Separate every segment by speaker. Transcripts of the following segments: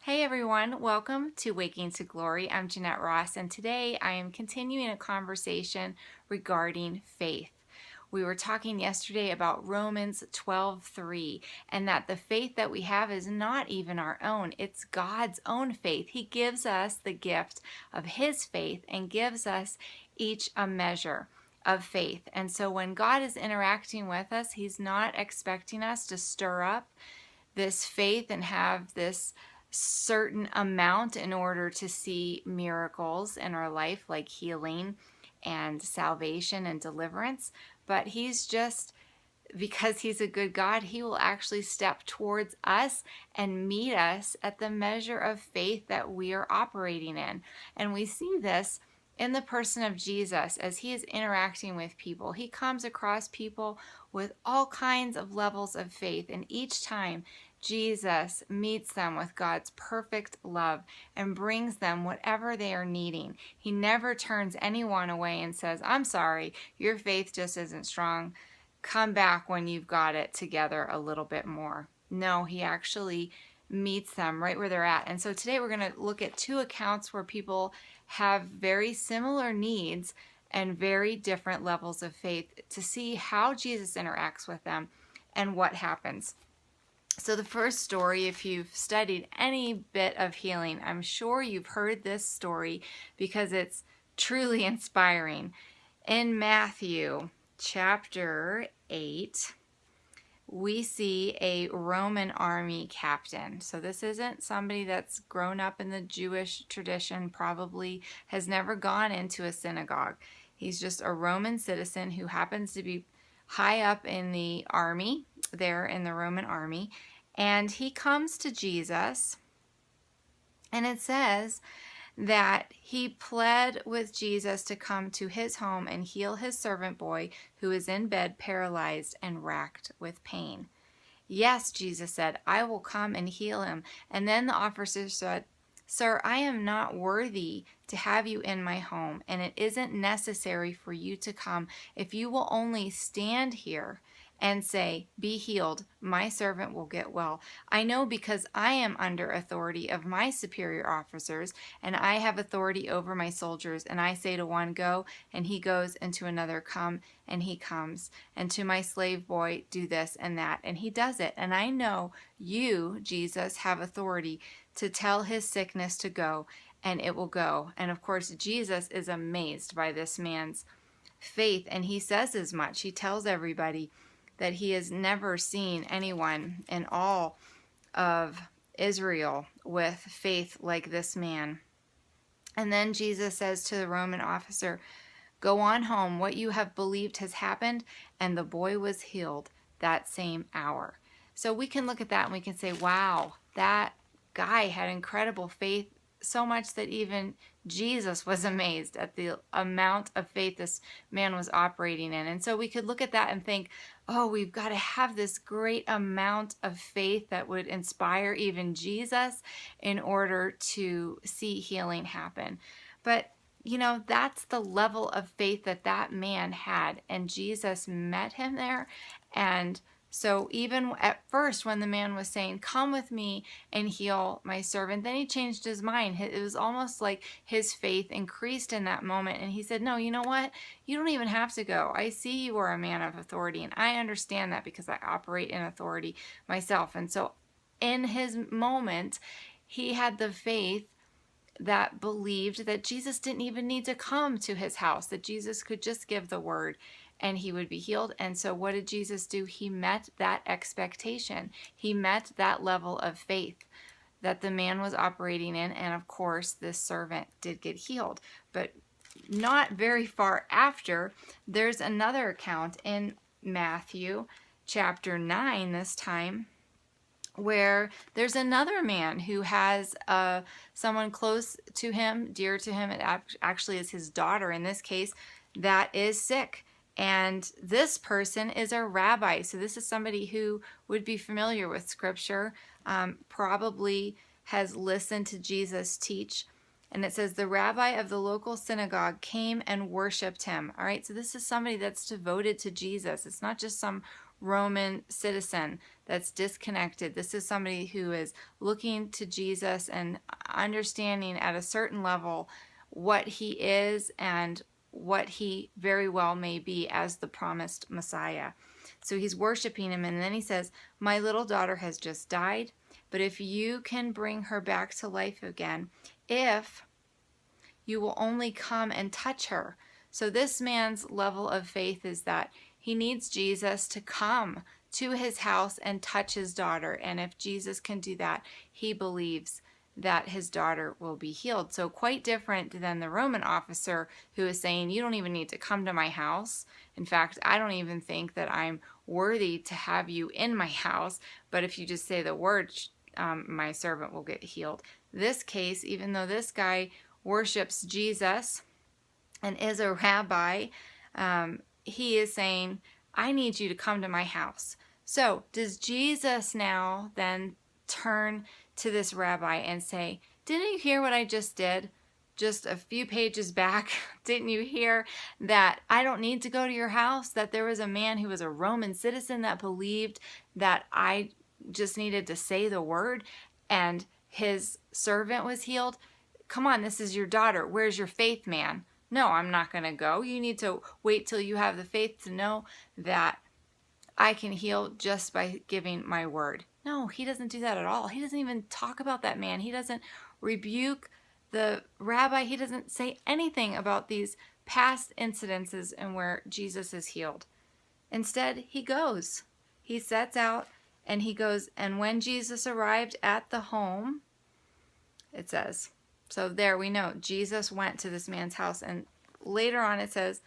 Speaker 1: Hey everyone, welcome to Waking to Glory. I'm Jeanette Ross, and today I am continuing a conversation regarding faith. We were talking yesterday about Romans 12:3, and that the faith that we have is not even our own. It's God's own faith. He gives us the gift of His faith and gives us each a measure of faith. And so when God is interacting with us, He's not expecting us to stir up this faith and have this certain amount in order to see miracles in our life, like healing and salvation and deliverance. But He's just, because He's a good God, He will actually step towards us and meet us at the measure of faith that we are operating in. And we see this in the person of Jesus as He is interacting with people. He comes across people with all kinds of levels of faith, and each time Jesus meets them with God's perfect love and brings them whatever they are needing. He never turns anyone away and says, "I'm sorry, your faith just isn't strong. Come back when you've got it together a little bit more." No, He actually meets them right where they're at. And so today we're going to look at two accounts where people have very similar needs and very different levels of faith to see how Jesus interacts with them and what happens. So the first story, if you've studied any bit of healing, I'm sure you've heard this story because it's truly inspiring. In Matthew chapter 8, we see a Roman army captain. So this isn't somebody that's grown up in the Jewish tradition, probably has never gone into a synagogue. He's just a Roman citizen who happens to be high up in the army, there in the Roman army. And he comes to Jesus, and it says that he pled with Jesus to come to his home and heal his servant boy who is in bed paralyzed and racked with pain. "Yes," Jesus said, "I will come and heal him." And then the officer said, "Sir, I am not worthy to have you in my home, and it isn't necessary for you to come. If you will only stand here and say, 'Be healed,' my servant will get well. I know because I am under authority of my superior officers, and I have authority over my soldiers, and I say to one, 'Go,' and he goes, and to another, 'Come,' and he comes, and to my slave boy, 'Do this and that,' and he does it. And I know you, Jesus, have authority to tell his sickness to go, and it will go." And of course, Jesus is amazed by this man's faith, and he says as much. He tells everybody that he has never seen anyone in all of Israel with faith like this man. And then Jesus says to the Roman officer, "Go on home. What you have believed has happened." And the boy was healed that same hour. So we can look at that and we can say, wow, that guy had incredible faith, so much that even Jesus was amazed at the amount of faith this man was operating in. And so we could look at that and think, oh, we've got to have this great amount of faith that would inspire even Jesus in order to see healing happen. But that's the level of faith that that man had, and Jesus met him there. And so even at first when the man was saying, "Come with me and heal my servant," then he changed his mind. It was almost like his faith increased in that moment, and he said, "No, you know what? You don't even have to go. I see you are a man of authority, and I understand that because I operate in authority myself." And so in his moment, he had the faith that believed that Jesus didn't even need to come to his house, that Jesus could just give the word and he would be healed. And so what did Jesus do? He met that expectation. He met that level of faith that the man was operating in. And of course, this servant did get healed. But not very far after, there's another account in Matthew chapter 9 this time, where there's another man who has someone close to him, dear to him. It actually is his daughter in this case, that is sick. And this person is a rabbi. So this is somebody who would be familiar with scripture, probably has listened to Jesus teach. And it says, the rabbi of the local synagogue came and worshiped him. All right, so this is somebody that's devoted to Jesus. It's not just some Roman citizen that's disconnected. This is somebody who is looking to Jesus and understanding at a certain level what he is and what he very well may be as the promised Messiah. So he's worshiping him, and then he says, "My little daughter has just died, but if you can bring her back to life again, if you will only come and touch her." So this man's level of faith is that he needs Jesus to come to his house and touch his daughter. And if Jesus can do that, he believes that his daughter will be healed. So quite different than the Roman officer who is saying, "You don't even need to come to my house. In fact, I don't even think that I'm worthy to have you in my house. But if you just say the word, my servant will get healed." This case, even though this guy worships Jesus and is a rabbi, he is saying, "I need you to come to my house." So does Jesus now then turn to this rabbi and say, "Didn't you hear what I just did? Just a few pages back, didn't you hear that I don't need to go to your house? That there was a man who was a Roman citizen that believed that I just needed to say the word and his servant was healed? Come on, this is your daughter. Where's your faith, man?" "No, I'm not going to go. You need to wait till you have the faith to know that I can heal just by giving my word." No, he doesn't do that at all. He doesn't even talk about that man. He doesn't rebuke the rabbi. He doesn't say anything about these past incidences and where Jesus is healed. Instead, he goes. He sets out and he goes. And when Jesus arrived at the home, it says, so there we know Jesus went to this man's house. And later on it says,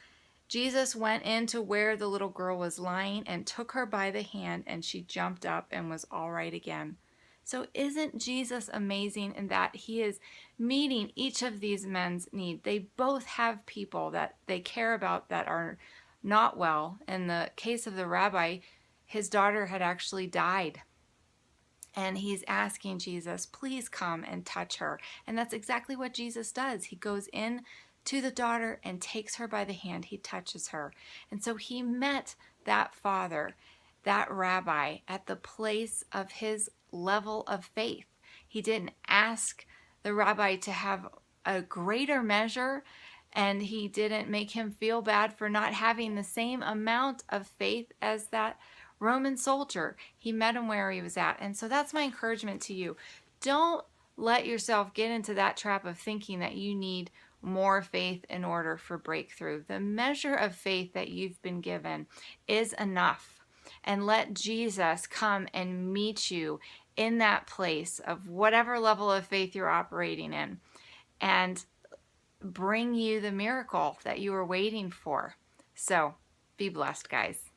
Speaker 1: Jesus went into where the little girl was lying and took her by the hand, and she jumped up and was all right again. So isn't Jesus amazing in that he is meeting each of these men's need? They both have people that they care about that are not well. In the case of the rabbi, his daughter had actually died. And he's asking Jesus, "Please come and touch her." And that's exactly what Jesus does. He goes in to the daughter and takes her by the hand. He touches her. And so he met that father, that rabbi, at the place of his level of faith. He didn't ask the rabbi to have a greater measure, and he didn't make him feel bad for not having the same amount of faith as that Roman soldier. He met him where he was at. And so that's my encouragement to you. Don't let yourself get into that trap of thinking that you need more faith in order for breakthrough. The measure of faith that you've been given is enough. And let Jesus come and meet you in that place of whatever level of faith you're operating in and bring you the miracle that you were waiting for. So be blessed, guys.